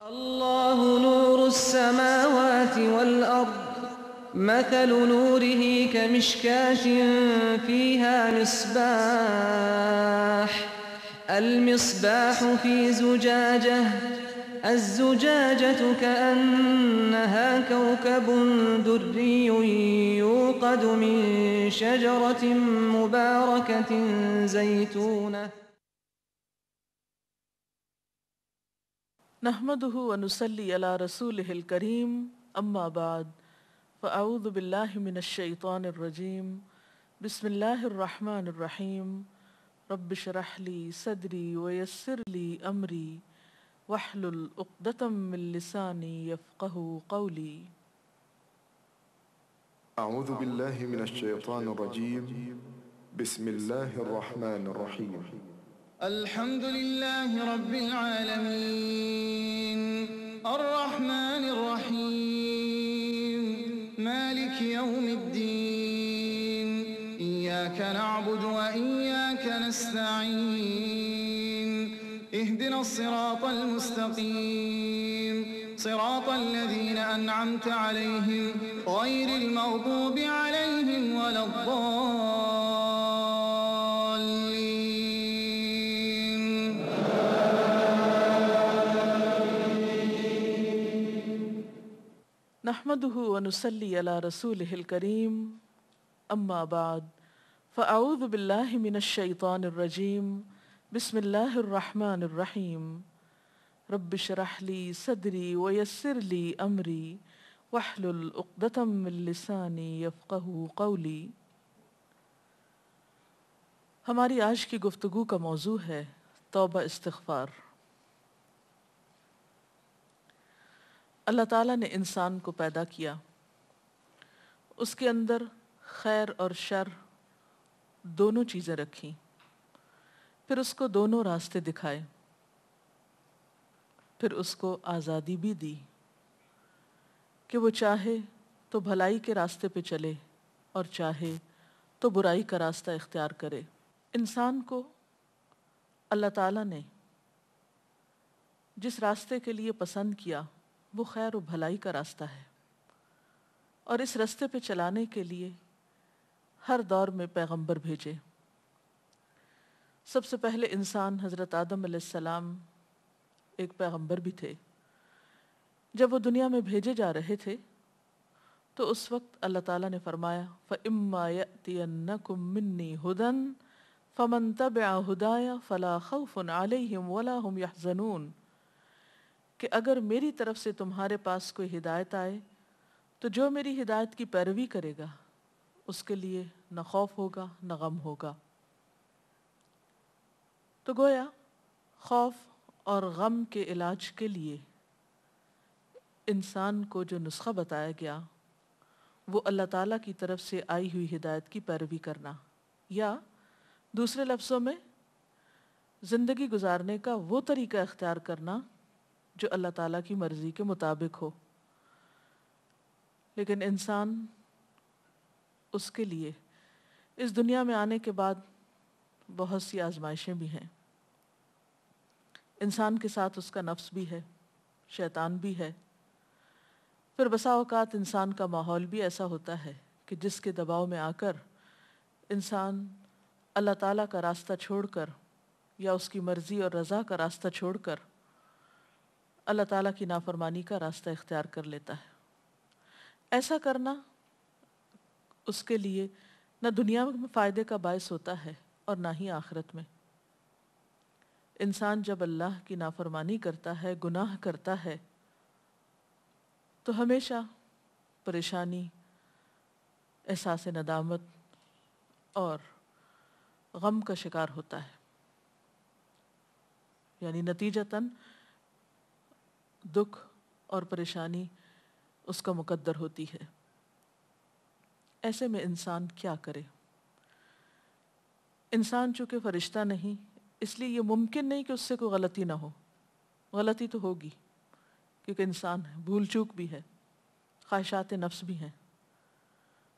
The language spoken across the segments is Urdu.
اللہ نور السماوات والأرض مثل نوره كمشكاة فيها مصباح المصباح في زجاجة الزجاجة كأنها كوكب دري يوقد من شجرة مباركة زيتونة نحمده ونصلي على رسوله الكريم اما بعد فاعوذ بالله من الشيطان الرجيم بسم الله الرحمن الرحيم رب اشرح لي صدري ويسر لي امري واحلل عقدة من لساني يفقهوا قولي. أعوذ بالله من الشيطان الرجيم بسم الله الرحمن الرحيم الحمد لله رب العالمين الرحمن الرحيم مالك يوم الدين إياك نعبد وإياك نستعين اهدنا الصراط المستقيم صراط الذين أنعمت عليهم غير المغضوب عليهم ولا الضالين. نحمده ونصلي على رسوله الكريم اما بعد فاعوذ بالله من الشيطان الرجيم بسم الله الرحمن الرحيم رب اشرح لي صدري ويسر لي امري واحلل عقدة من لساني يفقهوا قولي. ہماری آج کی گفتگو کا موضوع ہے توبہ استغفار. اللہ تعالیٰ نے انسان کو پیدا کیا، اس کے اندر خیر اور شر دونوں چیزیں رکھیں، پھر اس کو دونوں راستے دکھائے، پھر اس کو آزادی بھی دی کہ وہ چاہے تو بھلائی کے راستے پہ چلے اور چاہے تو برائی کا راستہ اختیار کرے. انسان کو اللہ تعالیٰ نے جس راستے کے لیے پسند کیا وہ خیر و بھلائی کا راستہ ہے، اور اس راستے پہ چلانے کے لیے ہر دور میں پیغمبر بھیجے. سب سے پہلے انسان حضرت آدم علیہ السلام ایک پیغمبر بھی تھے. جب وہ دنیا میں بھیجے جا رہے تھے تو اس وقت اللہ تعالیٰ نے فرمایا فَإِمَّا يَأْتِيَنَّكُم مِّنِّي هُدًى فَمَن تَبِعَ هُدَايَ فَلَا خَوْفٌ عَلَيْهِمْ وَلَا هُمْ يَحْزَنُونَ، کہ اگر میری طرف سے تمہارے پاس کوئی ہدایت آئے تو جو میری ہدایت کی پیروی کرے گا اس کے لیے نہ خوف ہوگا نہ غم ہوگا. تو گویا خوف اور غم کے علاج کے لیے انسان کو جو نسخہ بتایا گیا وہ اللہ تعالیٰ کی طرف سے آئی ہوئی ہدایت کی پیروی کرنا، یا دوسرے لفظوں میں زندگی گزارنے کا وہ طریقہ اختیار کرنا جو اللہ تعالیٰ کی مرضی کے مطابق ہو. لیکن انسان اس کے لیے اس دنیا میں آنے کے بعد بہت سی آزمائشیں بھی ہیں. انسان کے ساتھ اس کا نفس بھی ہے، شیطان بھی ہے. پھر بسا اوقات انسان کا ماحول بھی ایسا ہوتا ہے کہ جس کے دباؤ میں آ کر انسان اللہ تعالیٰ کا راستہ چھوڑ کر یا اس کی مرضی اور رضا کا راستہ چھوڑ کر اللہ تعالیٰ کی نافرمانی کا راستہ اختیار کر لیتا ہے. ایسا کرنا اس کے لیے نہ دنیا میں فائدے کا باعث ہوتا ہے اور نہ ہی آخرت میں. انسان جب اللہ کی نافرمانی کرتا ہے، گناہ کرتا ہے، تو ہمیشہ پریشانی، احساس ندامت اور غم کا شکار ہوتا ہے. یعنی نتیجتاً دکھ اور پریشانی اس کا مقدر ہوتی ہے. ایسے میں انسان کیا کرے؟ انسان چونکہ فرشتہ نہیں، اس لیے یہ ممکن نہیں کہ اس سے کوئی غلطی نہ ہو. غلطی تو ہوگی کیونکہ انسان ہے، بھول چوک بھی ہے، خواہشات نفس بھی ہیں،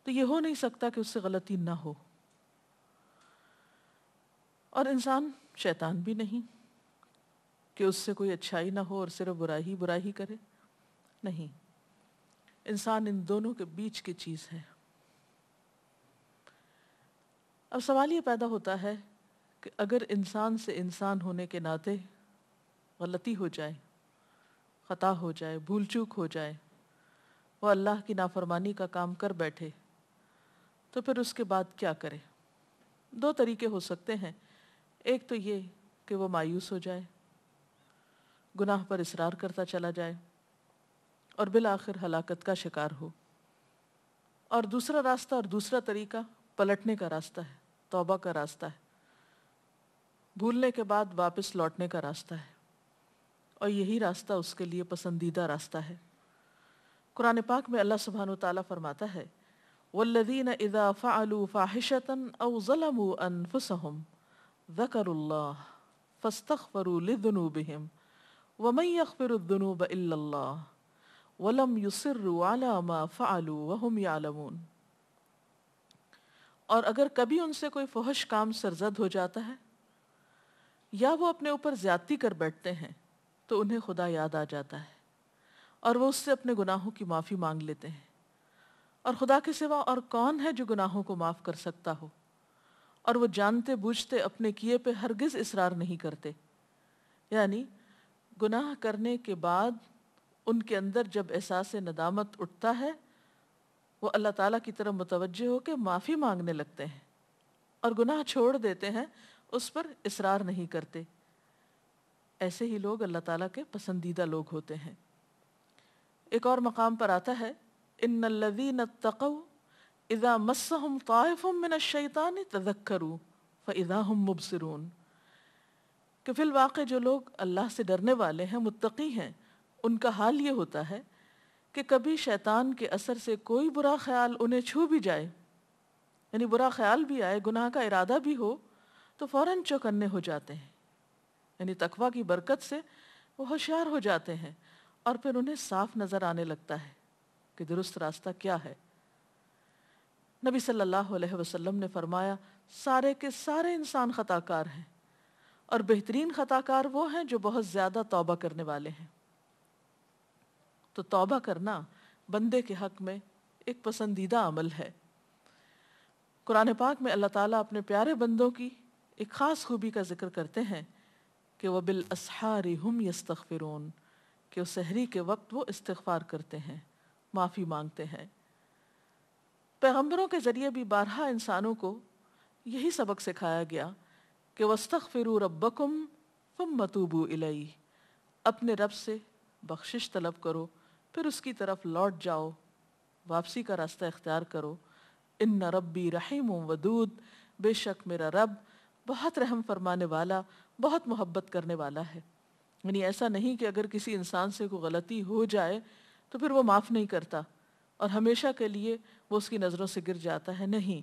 تو یہ ہو نہیں سکتا کہ اس سے غلطی نہ ہو. اور انسان شیطان بھی نہیں، کہ اس سے کوئی اچھائی نہ ہو اور صرف برائی ہی کرے؟ نہیں، انسان ان دونوں کے بیچ کی چیز ہے۔ اب سوال یہ پیدا ہوتا ہے کہ اگر انسان سے انسان ہونے کے ناطے غلطی ہو جائے، خطا ہو جائے، بھول چوک ہو جائے، وہ اللہ کی نافرمانی کا کام کر بیٹھے، تو پھر اس کے بعد کیا کرے؟ دو طریقے ہو سکتے ہیں۔ ایک تو یہ کہ وہ مایوس ہو جائے، گناہ پر اصرار کرتا چلا جائے اور بالآخر ہلاکت کا شکار ہو۔ اور دوسرا راستہ اور دوسرا طریقہ پلٹنے کا راستہ ہے، توبہ کا راستہ ہے، بھولنے کے بعد واپس لوٹنے کا راستہ ہے، اور یہی راستہ اس کے لیے پسندیدہ راستہ ہے۔ قرآن پاک میں اللہ سبحانہ وتعالیٰ فرماتا ہے وَالَّذِينَ إِذَا فَعَلُوا فَاحِشَةً أَوْ ظَلَمُوا أَنفُسَهُمْ ذَكَرُوا اللَّهَ فَاسْتَغْفَرُوا لِذُنُوبِهِمْ وَمَن يَغْفِرُ الذُّنُوبَ إِلَّا اللَّهُ وَلَمْ يُصِرُّوا عَلَى مَا فَعَلُوا وَهُمْ يَعْلَمُونَ۔ اور اگر کبھی ان سے کوئی فحش کام سرزد ہو جاتا ہے یا وہ اپنے اوپر زیادتی کر بیٹھتے ہیں تو انہیں خدا یاد آ جاتا ہے اور وہ اس سے اپنے گناہوں کی معافی مانگ لیتے ہیں، اور خدا کے سوا اور کون ہے جو گناہوں کو معاف کر سکتا ہو، اور وہ جانتے بوجھتے اپنے کیے پہ ہرگز اصرار نہیں کرتے۔ یعنی گناہ کرنے کے بعد ان کے اندر جب احساس ندامت اٹھتا ہے، وہ اللہ تعالیٰ کی طرف متوجہ ہو کے معافی مانگنے لگتے ہیں اور گناہ چھوڑ دیتے ہیں، اس پر اصرار نہیں کرتے۔ ایسے ہی لوگ اللہ تعالیٰ کے پسندیدہ لوگ ہوتے ہیں۔ ایک اور مقام پر آتا ہے ان الذین اتقوا اذا مسهم طائف من الشیطان تذکروا فاذا هم مبصرون، کہ فی الواقع جو لوگ اللہ سے ڈرنے والے ہیں، متقی ہیں، ان کا حال یہ ہوتا ہے کہ کبھی شیطان کے اثر سے کوئی برا خیال انہیں چھو بھی جائے، یعنی برا خیال بھی آئے، گناہ کا ارادہ بھی ہو، تو فوراً چوکنے ہو جاتے ہیں، یعنی تقویٰ کی برکت سے وہ ہوشیار ہو جاتے ہیں، اور پھر انہیں صاف نظر آنے لگتا ہے کہ درست راستہ کیا ہے۔ نبی صلی اللہ علیہ وسلم نے فرمایا سارے کے سارے انسان خطا کار ہیں، اور بہترین خطا کار وہ ہیں جو بہت زیادہ توبہ کرنے والے ہیں۔ تو توبہ کرنا بندے کے حق میں ایک پسندیدہ عمل ہے۔ قرآن پاک میں اللہ تعالیٰ اپنے پیارے بندوں کی ایک خاص خوبی کا ذکر کرتے ہیں کہ وَبِالْأَسْحَارِ هُمْ يَسْتَغْفِرُونَ، کہ اس سحری کے وقت وہ استغفار کرتے ہیں، معافی مانگتے ہیں۔ پیغمبروں کے ذریعے بھی بارہا انسانوں کو یہی سبق سکھایا گیا کہ وَاسْتَغْفِرُوا رَبَّكُمْ ثُمَّ تُوبُوا إِلَيْهِ، اپنے رب سے بخشش طلب کرو، پھر اس کی طرف لوٹ جاؤ، واپسی کا راستہ اختیار کرو۔ ان ربی رحیم ودود، بے شک میرا رب بہت رحم فرمانے والا، بہت محبت کرنے والا ہے۔ یعنی ایسا نہیں کہ اگر کسی انسان سے کوئی غلطی ہو جائے تو پھر وہ معاف نہیں کرتا اور ہمیشہ کے لیے وہ اس کی نظروں سے گر جاتا ہے، نہیں،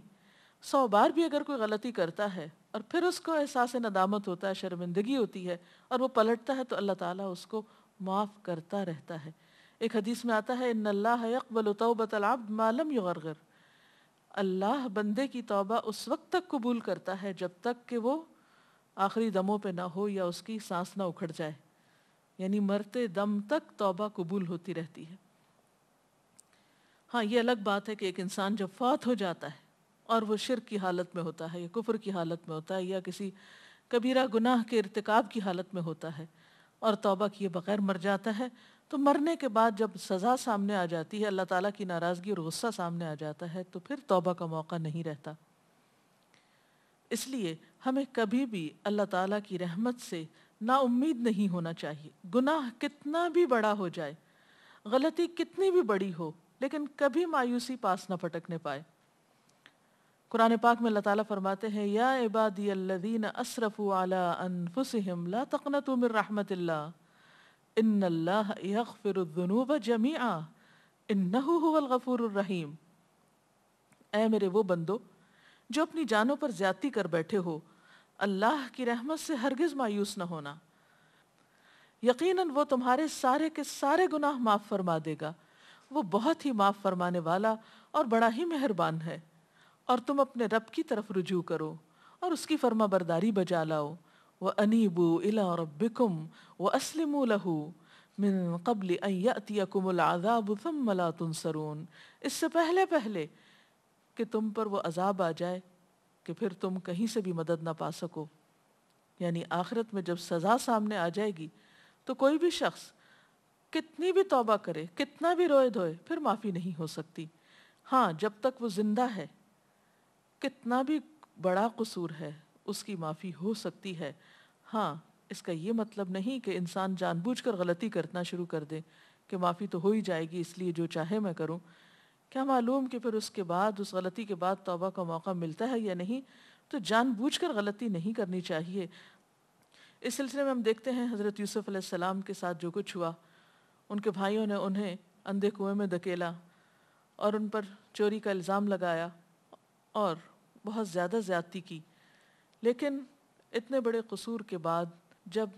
100 بار بھی اگر کوئی غلطی کرتا ہے اور پھر اس کو احساس ندامت ہوتا ہے، شرمندگی ہوتی ہے اور وہ پلٹتا ہے، تو اللہ تعالیٰ اس کو معاف کرتا رہتا ہے۔ ایک حدیث میں آتا ہے ان اللہ یقبل توبۃ العبد ما لم یغرغر، اللہ بندے کی توبہ اس وقت تک قبول کرتا ہے جب تک کہ وہ آخری دموں پہ نہ ہو یا اس کی سانس نہ اکھڑ جائے، یعنی مرتے دم تک توبہ قبول ہوتی رہتی ہے۔ ہاں، یہ الگ بات ہے کہ ایک انسان جب فوت ہو جاتا ہے اور وہ شرک کی حالت میں ہوتا ہے یا کفر کی حالت میں ہوتا ہے یا کسی کبیرہ گناہ کے ارتکاب کی حالت میں ہوتا ہے اور توبہ کیے بغیر مر جاتا ہے، تو مرنے کے بعد جب سزا سامنے آ جاتی ہے، اللہ تعالیٰ کی ناراضگی اور غصہ سامنے آ جاتا ہے، تو پھر توبہ کا موقع نہیں رہتا۔ اس لیے ہمیں کبھی بھی اللہ تعالیٰ کی رحمت سے نا امید نہیں ہونا چاہیے، گناہ کتنا بھی بڑا ہو جائے، غلطی کتنی بھی بڑی ہو، لیکن کبھی مایوسی پاس نہ پٹکنے پائے۔ قرآن پاک میں اللہ تعالیٰ فرماتے ہیں یا عبادی الذین اسرفوا علی انفسہم لا تقنطوا من رحمت اللہ ان اللہ یغفر الذنوب جمیعا انہ هو الغفور الرحیم۔ اے میرے وہ بندو جو اپنی جانوں پر زیادتی کر بیٹھے ہو، اللہ کی رحمت سے ہرگز مایوس نہ ہونا، یقیناً وہ تمہارے سارے کے سارے گناہ معاف فرما دے گا، وہ بہت ہی معاف فرمانے والا اور بڑا ہی مہربان ہے۔ اور تم اپنے رب کی طرف رجوع کرو اور اس کی فرما برداری بجا لاؤ، وَأَنِيبُوا إِلَىٰ رَبِّكُمْ وَأَسْلِمُوا لَهُ مِن قَبْلِ أَن يَأْتِيَكُمُ الْعَذَابُ ثُمَّ لَا تُنصَرُونَ، اس سے پہلے کہ تم پر وہ عذاب آ جائے کہ پھر تم کہیں سے بھی مدد نہ پا سکو. یعنی آخرت میں جب سزا سامنے آ جائے گی تو کوئی بھی شخص کتنی بھی توبہ کرے، کتنا بھی روئے دھوئے، پھر معافی نہیں ہو سکتی. ہاں جب تک وہ زندہ ہے کتنا بھی بڑا قصور ہے اس کی معافی ہو سکتی ہے. ہاں اس کا یہ مطلب نہیں کہ انسان جان بوجھ کر غلطی کرنا شروع کر دے کہ معافی تو ہو ہی جائے گی اس لیے جو چاہے میں کروں. کیا معلوم کہ پھر اس کے بعد، اس غلطی کے بعد توبہ کا موقع ملتا ہے یا نہیں. تو جان بوجھ کر غلطی نہیں کرنی چاہیے. اس سلسلے میں ہم دیکھتے ہیں حضرت یوسف علیہ السلام کے ساتھ جو کچھ ہوا. ان کے بھائیوں نے انہیں اندھے کنویں میں دھکیلا اور ان پر چوری کا الزام لگایا اور بہت زیادہ زیادتی کی. لیکن اتنے بڑے قصور کے بعد جب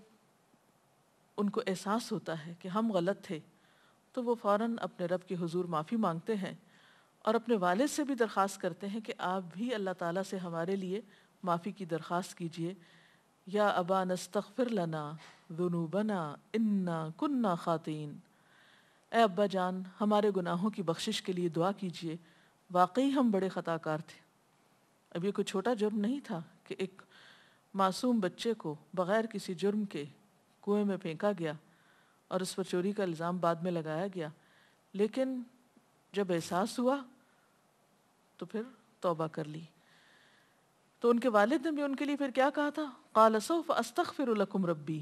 ان کو احساس ہوتا ہے کہ ہم غلط تھے تو وہ فوراً اپنے رب کے حضور معافی مانگتے ہیں اور اپنے والد سے بھی درخواست کرتے ہیں کہ آپ بھی اللہ تعالیٰ سے ہمارے لیے معافی کی درخواست کیجئے. یا ابا نستغفر لنا ذنوبنا انا کننا خاطئین، اے ابا جان ہمارے گناہوں کی بخشش کے لیے دعا کیجئے، واقعی ہم بڑے خطا کار تھے. اب یہ کوئی چھوٹا جرم نہیں تھا کہ ایک معصوم بچے کو بغیر کسی جرم کے کنویں میں پھینکا گیا اور اس پر چوری کا الزام بعد میں لگایا گیا. لیکن جب احساس ہوا تو پھر توبہ کر لی. تو ان کے والد نے بھی ان کے لیے پھر کیا کہا تھا؟ قال سوف استغفر لکم ربی،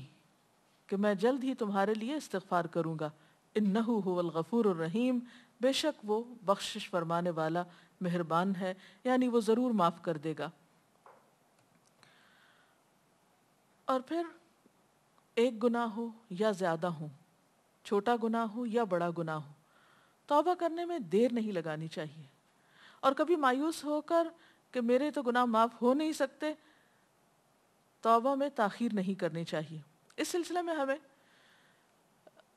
کہ میں جلد ہی تمہارے لیے استغفار کروں گا. انہ هو الغفور الرحیم، بے شک وہ بخشش فرمانے والا مہربان ہے، یعنی وہ ضرور معاف کر دے گا. اور پھر ایک گناہ ہو یا زیادہ ہو، چھوٹا گناہ ہو یا بڑا گناہ ہو، توبہ کرنے میں دیر نہیں لگانی چاہیے. اور کبھی مایوس ہو کر کہ میرے تو گناہ معاف ہو نہیں سکتے، توبہ میں تاخیر نہیں کرنی چاہیے. اس سلسلے میں ہمیں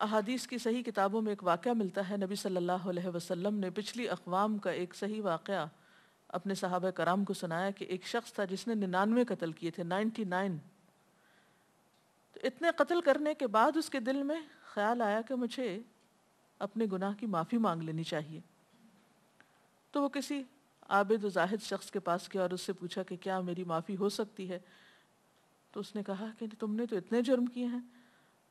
احادیث کی صحیح کتابوں میں ایک واقعہ ملتا ہے. نبی صلی اللہ علیہ وسلم نے پچھلی اقوام کا ایک صحیح واقعہ اپنے صحابہ کرام کو سنایا کہ ایک شخص تھا جس نے 99 قتل کیے تھے، 99. تو اتنے قتل کرنے کے بعد اس کے دل میں خیال آیا کہ مجھے اپنے گناہ کی معافی مانگ لینی چاہیے. تو وہ کسی عابد و زاہد شخص کے پاس گیا اور اس سے پوچھا کہ کیا میری معافی ہو سکتی ہے؟ تو اس نے کہا کہ تم نے تو اتنے جرم کیے ہیں،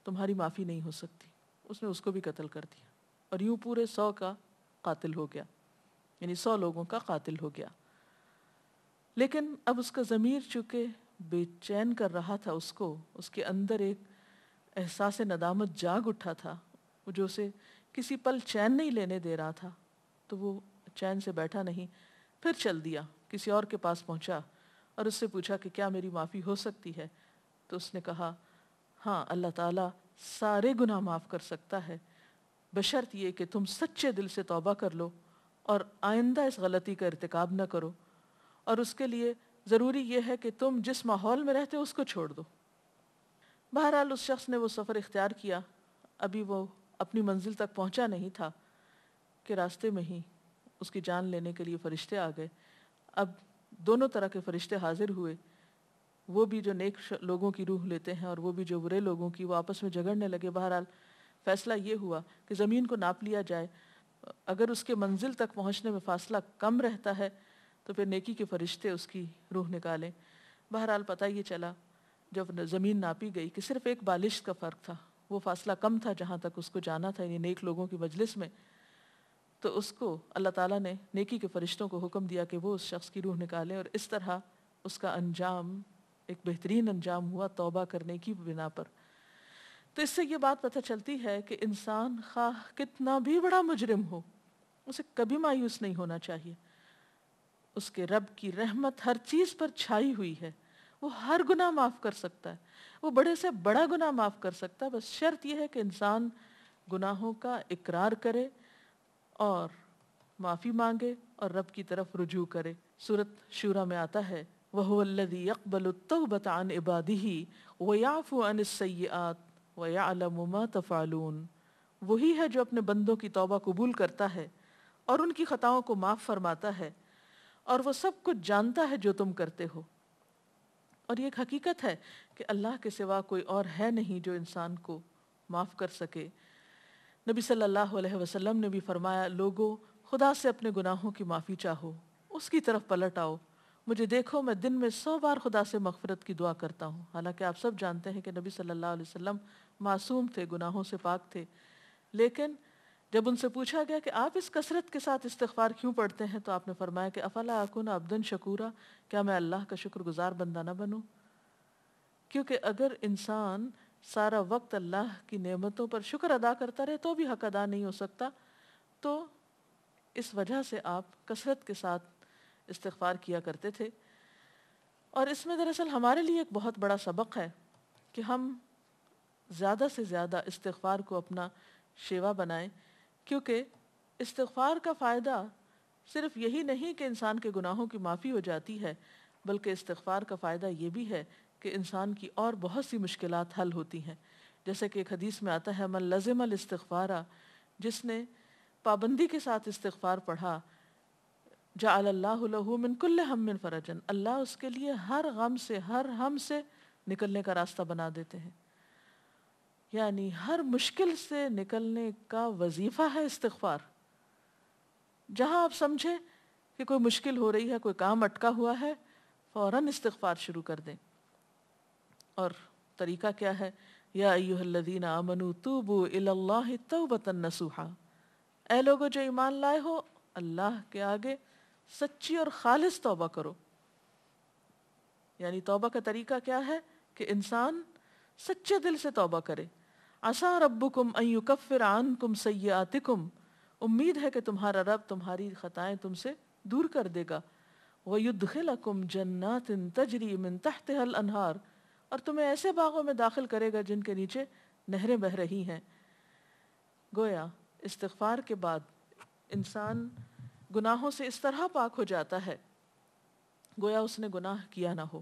تمہاری معافی نہیں ہو سکتی. اس نے اس کو بھی قتل کر دیا اور یوں پورے 100 کا قاتل ہو گیا، یعنی 100 لوگوں کا قاتل ہو گیا. لیکن اب اس کا ضمیر چونکہ بے چین کر رہا تھا، اس کے اندر ایک احساس ندامت جاگ اٹھا تھا جو اسے کسی پل چین نہیں لینے دے رہا تھا. تو وہ چین سے بیٹھا نہیں، پھر چل دیا، کسی اور کے پاس پہنچا اور اس سے پوچھا کہ کیا میری معافی ہو سکتی ہے؟ تو اس نے کہا ہاں، اللہ تعالیٰ سارے گناہ معاف کر سکتا ہے، بشرط یہ کہ تم سچے دل سے توبہ کر لو اور آئندہ اس غلطی کا ارتکاب نہ کرو. اور اس کے لیے ضروری یہ ہے کہ تم جس ماحول میں رہتے ہو اس کو چھوڑ دو. بہرحال اس شخص نے وہ سفر اختیار کیا. ابھی وہ اپنی منزل تک پہنچا نہیں تھا کہ راستے میں ہی اس کی جان لینے کے لیے فرشتے آ گئے. اب دونوں طرح کے فرشتے حاضر ہوئے، وہ بھی جو نیک لوگوں کی روح لیتے ہیں اور وہ بھی جو برے لوگوں کی. وہ آپس میں جھگڑنے لگے. بہرحال فیصلہ یہ ہوا کہ زمین کو ناپ لیا جائے. اگر اس کے منزل تک پہنچنے میں فاصلہ کم رہتا ہے تو پھر نیکی کے فرشتے اس کی روح نکالیں. بہرحال پتہ یہ چلا جب زمین ناپی گئی کہ صرف ایک بالش کا فرق تھا، وہ فاصلہ کم تھا جہاں تک اس کو جانا تھا، یعنی نیک لوگوں کی مجلس میں. تو اس کو اللہ تعالیٰ نے نیکی کے فرشتوں کو حکم دیا کہ وہ اس شخص کی روح نکالیں، اور اس طرح اس کا انجام ایک بہترین انجام ہوا توبہ کرنے کی بنا پر. تو اس سے یہ بات پتہ چلتی ہے کہ انسان خواہ کتنا بھی بڑا مجرم ہو، اسے کبھی مایوس نہیں ہونا چاہیے. اس کے رب کی رحمت ہر چیز پر چھائی ہوئی ہے، وہ ہر گناہ معاف کر سکتا ہے، وہ بڑے سے بڑا گناہ معاف کر سکتا ہے. بس شرط یہ ہے کہ انسان گناہوں کا اقرار کرے اور معافی مانگے اور رب کی طرف رجوع کرے. سورۃ شورى میں آتا ہے وَهُوَ الَّذِي يَقْبَلُ التَّوْبَةَ عَنْ عِبَادِهِ وَيَعْفُو عَنِ السَّيِّئَاتِ وَيَعْلَمُ مَا تَفْعَلُونَ. وہی ہے جو اپنے بندوں کی توبہ قبول کرتا ہے اور ان کی خطاؤں کو معاف فرماتا ہے، اور وہ سب کچھ جانتا ہے جو تم کرتے ہو. اور یہ ایک حقیقت ہے کہ اللہ کے سوا کوئی اور ہے نہیں جو انسان کو معاف کر سکے۔ نبی صلی اللہ علیہ وسلم نے بھی فرمایا، لوگو خدا سے اپنے گناہوں کی معافی چاہو، اس کی طرف پلٹ آؤ، مجھے دیکھو میں دن میں 100 بار خدا سے مغفرت کی دعا کرتا ہوں۔ حالانکہ آپ سب جانتے ہیں کہ نبی صلی اللہ علیہ وسلم معصوم تھے، گناہوں سے پاک تھے، لیکن جب ان سے پوچھا گیا کہ آپ اس کثرت کے ساتھ استغفار کیوں پڑھتے ہیں تو آپ نے فرمایا کہ افلا اکون عبدا شکورا، کیا میں اللہ کا شکر گزار بندہ نہ بنوں؟ کیونکہ اگر انسان سارا وقت اللہ کی نعمتوں پر شکر ادا کرتا رہے تو بھی حق ادا نہیں ہو سکتا، تو اس وجہ سے آپ کثرت کے ساتھ استغفار کیا کرتے تھے۔ اور اس میں دراصل ہمارے لیے ایک بہت بڑا سبق ہے کہ ہم زیادہ سے زیادہ استغفار کو اپنا شیوا بنائیں، کیونکہ استغفار کا فائدہ صرف یہی نہیں کہ انسان کے گناہوں کی معافی ہو جاتی ہے، بلکہ استغفار کا فائدہ یہ بھی ہے کہ انسان کی اور بہت سی مشکلات حل ہوتی ہیں۔ جیسے کہ ایک حدیث میں آتا ہے، من لزم الاستغفارا، جس نے پابندی کے ساتھ استغفار پڑھا، جعل اللہ لہ من کل ہم فرجا، اللہ اس کے لیے ہر غم سے، ہر ہم سے نکلنے کا راستہ بنا دیتے ہیں۔ یعنی ہر مشکل سے نکلنے کا وظیفہ ہے استغفار۔ جہاں آپ سمجھیں کہ کوئی مشکل ہو رہی ہے، کوئی کام اٹکا ہوا ہے، فوراً استغفار شروع کر دیں۔ اور طریقہ کیا ہے؟ یا ایھا الذین آمنوا توبوا الی اللہ توبۃ نصوحا، اے لوگو جو ایمان لائے ہو، اللہ کے آگے سچی اور خالص توبہ کرو۔ یعنی توبہ کا طریقہ کیا ہے کہ انسان سچے دل سے توبہ کرے۔ عسیٰ ربکم ان یکفر عنکم سیئاتکم، امید ہے کہ تمہارا رب تمہاری خطائیں تم سے دور کر دے گا۔ وَيُدْخِلَكُمْ جَنَّاتٍ تَجْرِي مِن تَحْتِهَا الْأَنْهَارُ، اور تمہیں ایسے باغوں میں داخل کرے گا جن کے نیچے نہریں بہہ رہی ہیں۔ گویا استغفار کے بعد انسان گناہوں سے اس طرح پاک ہو جاتا ہے گویا اس نے گناہ کیا نہ ہو۔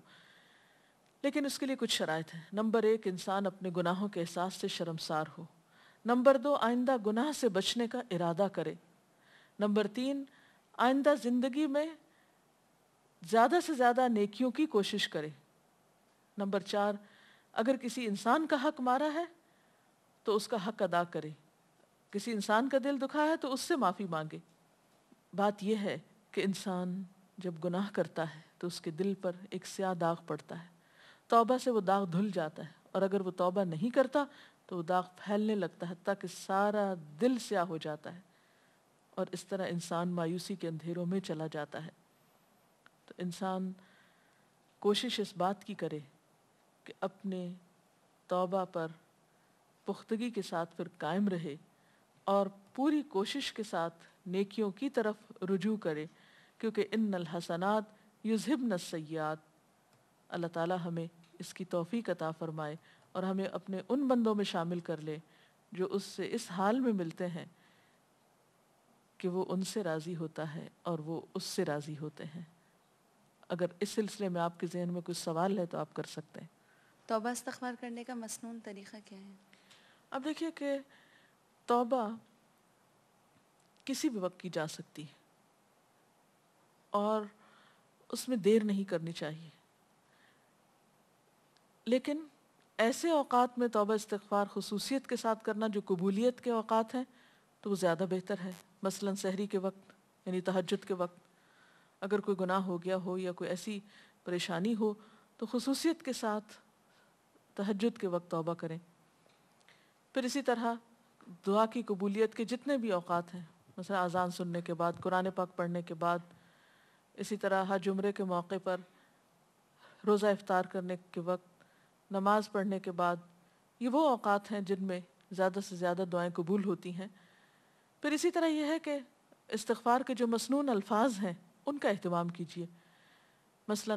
لیکن اس کے لیے کچھ شرائط ہیں۔ نمبر 1، انسان اپنے گناہوں کے احساس سے شرمسار ہو۔ نمبر 2، آئندہ گناہ سے بچنے کا ارادہ کرے۔ نمبر 3، آئندہ زندگی میں زیادہ سے زیادہ نیکیوں کی کوشش کرے۔ نمبر 4، اگر کسی انسان کا حق مارا ہے تو اس کا حق ادا کرے، کسی انسان کا دل دکھا ہے تو اس سے معافی مانگے۔ بات یہ ہے کہ انسان جب گناہ کرتا ہے تو اس کے دل پر ایک سیاہ داغ پڑتا ہے، توبہ سے وہ داغ دھل جاتا ہے، اور اگر وہ توبہ نہیں کرتا تو وہ داغ پھیلنے لگتا ہے حتیٰ کہ سارا دل سیاہ ہو جاتا ہے، اور اس طرح انسان مایوسی کے اندھیروں میں چلا جاتا ہے۔ تو انسان کوشش اس بات کی کرے کہ اپنے توبہ پر پختگی کے ساتھ پھر قائم رہے اور پوری کوشش کے ساتھ نیکیوں کی طرف رجوع کرے، کیونکہ ان الحسنات یذہبن السیئات۔ اللہ تعالی ہمیں اس کی توفیق عطا فرمائے اور ہمیں اپنے ان بندوں میں شامل کر لے جو اس سے اس حال میں ملتے ہیں کہ وہ ان سے راضی ہوتا ہے اور وہ اس سے راضی ہوتے ہیں۔ اگر اس سلسلے میں آپ کے ذہن میں کچھ سوال ہے تو آپ کر سکتے ہیں۔ توبہ استغفار کرنے کا مسنون طریقہ کیا ہے؟ اب دیکھیے کہ توبہ کسی بھی وقت کی جا سکتی ہے اور اس میں دیر نہیں کرنی چاہیے، لیکن ایسے اوقات میں توبہ استغفار خصوصیت کے ساتھ کرنا جو قبولیت کے اوقات ہیں تو وہ زیادہ بہتر ہے۔ مثلا سحری کے وقت، یعنی تہجد کے وقت اگر کوئی گناہ ہو گیا ہو یا کوئی ایسی پریشانی ہو تو خصوصیت کے ساتھ تہجد کے وقت توبہ کریں۔ پھر اسی طرح دعا کی قبولیت کے جتنے بھی اوقات ہیں، مثلا اذان سننے کے بعد، قرآن پاک پڑھنے کے بعد، اسی طرح حج عمرے کے موقع پر، روزہ افطار کرنے کے وقت، نماز پڑھنے کے بعد، یہ وہ اوقات ہیں جن میں زیادہ سے زیادہ دعائیں قبول ہوتی ہیں۔ پھر اسی طرح یہ ہے کہ استغفار کے جو مسنون الفاظ ہیں ان کا اہتمام کیجیے۔ مثلا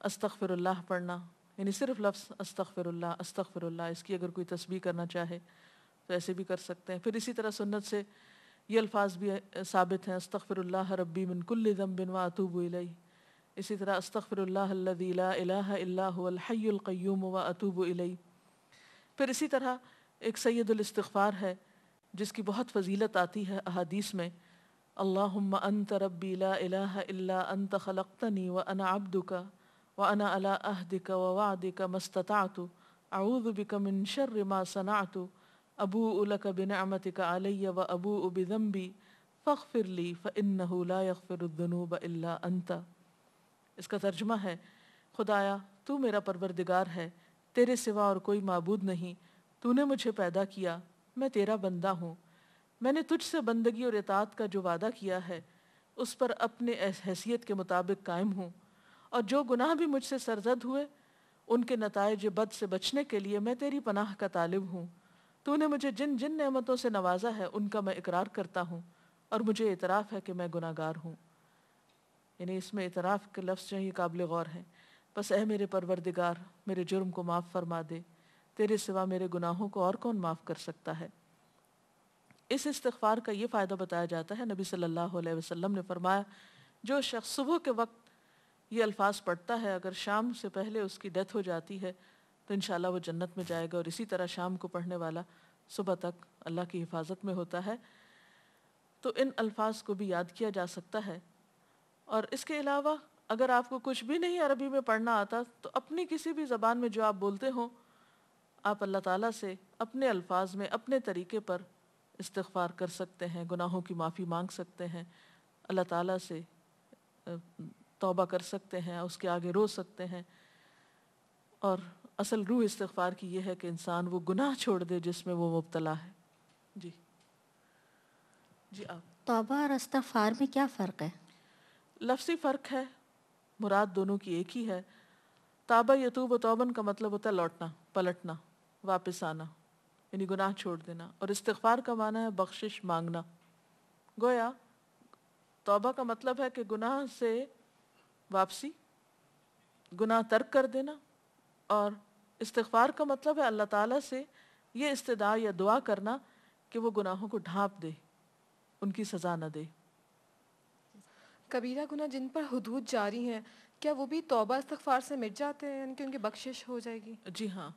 استغفر اللہ پڑھنا، یعنی صرف لفظ استغفر اللہ، اس کی اگر کوئی تسبیح کرنا چاہے تو ایسے بھی کر سکتے ہیں۔ پھر اسی طرح سنت سے یہ الفاظ بھی ثابت ہیں، استغفر اللہ ربی من کل ذنب واتوب الیہ۔ اسی طرح استغفر اللہ الذی لا الہ الا هو الحی القیوم واتوب الیہ۔ پھر اسی طرح ایک سید الاستغفار ہے جس کی بہت فضیلت آتی ہے احادیث میں، اللہم انت ربی لا الہ الا انت خلقتنی وانا عبدک وأنا على عهدك ووعدك ما استطعت أعوذ بك من شر ما صنعت أبوء لك بنعمتك علي وأبوء بذنبي فاغفر لي فإنه لا يغفر الذنوب إلا أنت۔ اس کا ترجمہ ہے خدایا تو میرا پروردگار ہے، تیرے سوا اور کوئی معبود نہیں، تو نے مجھے پیدا کیا، میں تیرا بندہ ہوں، میں نے تجھ سے بندگی اور اطاعت کا جو وعدہ کیا ہے اس پر اپنے حیثیت کے مطابق قائم ہوں، اور جو گناہ بھی مجھ سے سرزد ہوئے ان کے نتائج بد سے بچنے کے لیے میں تیری پناہ کا طالب ہوں۔ تو نے مجھے جن جن نعمتوں سے نوازا ہے ان کا میں اقرار کرتا ہوں، اور مجھے اعتراف ہے کہ میں گناہ گار ہوں۔ یعنی اس میں اعتراف کے لفظ جو ہیں یہ قابل غور ہیں۔ بس اے میرے پروردگار میرے جرم کو معاف فرما دے، تیرے سوا میرے گناہوں کو اور کون معاف کر سکتا ہے۔ اس استغفار کا یہ فائدہ بتایا جاتا ہے، نبی صلی اللہ علیہ وسلم نے فرمایا جو شخص صبح کے وقت یہ الفاظ پڑھتا ہے اگر شام سے پہلے اس کی ڈیتھ ہو جاتی ہے تو انشاءاللہ وہ جنت میں جائے گا، اور اسی طرح شام کو پڑھنے والا صبح تک اللہ کی حفاظت میں ہوتا ہے۔ تو ان الفاظ کو بھی یاد کیا جا سکتا ہے۔ اور اس کے علاوہ اگر آپ کو کچھ بھی نہیں عربی میں پڑھنا آتا تو اپنی کسی بھی زبان میں جو آپ بولتے ہوں آپ اللہ تعالیٰ سے اپنے الفاظ میں اپنے طریقے پر استغفار کر سکتے ہیں، گناہوں کی معافی مانگ سکتے ہیں، اللہ تعالیٰ سے توبہ کر سکتے ہیں، اس کے آگے رو سکتے ہیں۔ اور اصل روح استغفار کی یہ ہے کہ انسان وہ گناہ چھوڑ دے جس میں وہ مبتلا ہے۔ جی آپ۔ توبہ اور استغفار میں کیا فرق ہے؟ لفظی فرق ہے، مراد دونوں کی ایک ہی ہے۔ تابہ یتوب و توبن کا مطلب ہوتا ہے لوٹنا، پلٹنا، واپس آنا، یعنی گناہ چھوڑ دینا، اور استغفار کا معنی ہے بخشش مانگنا۔ گویا توبہ کا مطلب ہے کہ گناہ سے واپسی، گناہ ترک کر دینا، اور استغفار کا مطلب ہے اللہ تعالیٰ سے یہ استدعا یا دعا کرنا کہ وہ گناہوں کو ڈھانپ دے، ان کی سزا نہ دے۔ کبیرہ گناہ جن پر حدود جاری ہیں کیا وہ بھی توبہ استغفار سے مٹ جاتے ہیں، یعنی کہ ان کی بخشش ہو جائے گی؟ جی ہاں،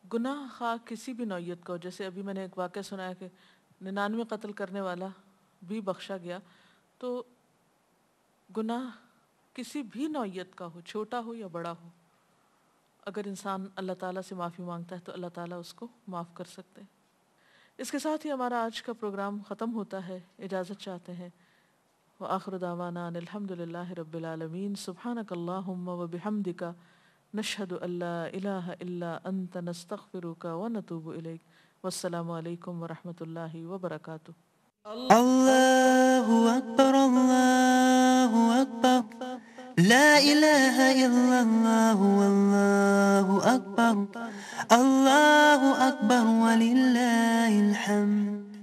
گناہ خواہ کسی بھی نوعیت کا ہو، جیسے ابھی میں نے ایک واقعہ سنا ہے کہ 99 قتل کرنے والا بھی بخشا گیا، تو گناہ کسی بھی نوعیت کا ہو، چھوٹا ہو یا بڑا ہو، اگر انسان اللہ تعالیٰ سے معافی مانگتا ہے تو اللہ تعالیٰ اس کو معاف کر سکتے ہیں۔ اس کے ساتھ ہی ہمارا آج کا پروگرام ختم ہوتا ہے، اجازت چاہتے ہیں۔ وآخر دعوانا ان الحمد للہ رب العالمین، سبحانک اللہم وبحمدک، نشہد ان لا الہ الا انت، نستغفرک ونتوب الیک۔ والسلام علیکم ورحمۃ اللہ وبرکاتہ۔ اللہ اکبر اللہ اکبر، لا الہ الا اللہ واللہ اکبر، اللہ اکبر وللہ الحمد۔